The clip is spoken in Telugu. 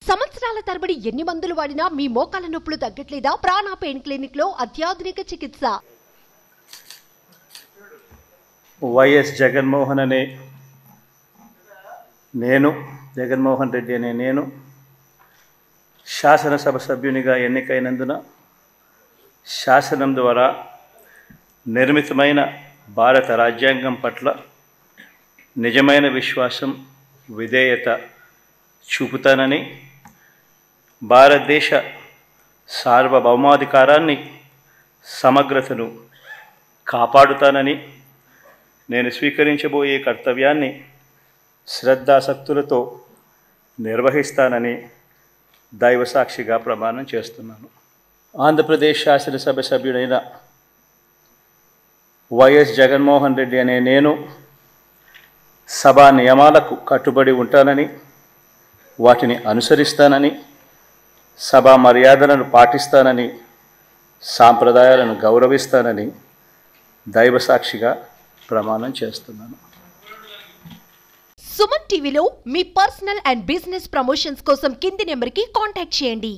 సంవత్సరాల తరబడి ఎన్ని మందులు వాడినా మీ మోకాల నొప్పులు తగ్గట్లేదా? ప్రాణ పెయిన్ క్లినిక్ లో అత్యాధునిక చికిత్స. వైఎస్ జగన్మోహన్ అనే నేను, జగన్మోహన్ రెడ్డి అనే నేను శాసనసభ సభ్యునిగా ఎన్నికైనందున శాసనం ద్వారా నిర్మితమైన భారత రాజ్యాంగం పట్ల నిజమైన విశ్వాసం, విధేయత చూపుతానని, భారతదేశ సార్వభౌమాధికారాన్ని, సమగ్రతను కాపాడుతానని, నేను స్వీకరించబోయే కర్తవ్యాన్ని శ్రద్ధాసక్తులతో నిర్వహిస్తానని దైవసాక్షిగా ప్రమాణం చేస్తున్నాను. ఆంధ్రప్రదేశ్ శాసనసభ సభ్యుడైన వైఎస్ జగన్మోహన్ రెడ్డి అనే నేను సభా నియమాలకు కట్టుబడి ఉంటానని, వాటిని అనుసరిస్తానని, సభా మర్యాదలను పాటిస్తానని, సాంప్రదాయాలను గౌరవిస్తానని దైవసాక్షిగా ప్రమాణం చేస్తున్నాను. సుమన్ టీవీలో మీ పర్సనల్ అండ్ బిజినెస్ ప్రమోషన్స్ కోసం కింది నెంబర్కి కాంటాక్ట్ చేయండి.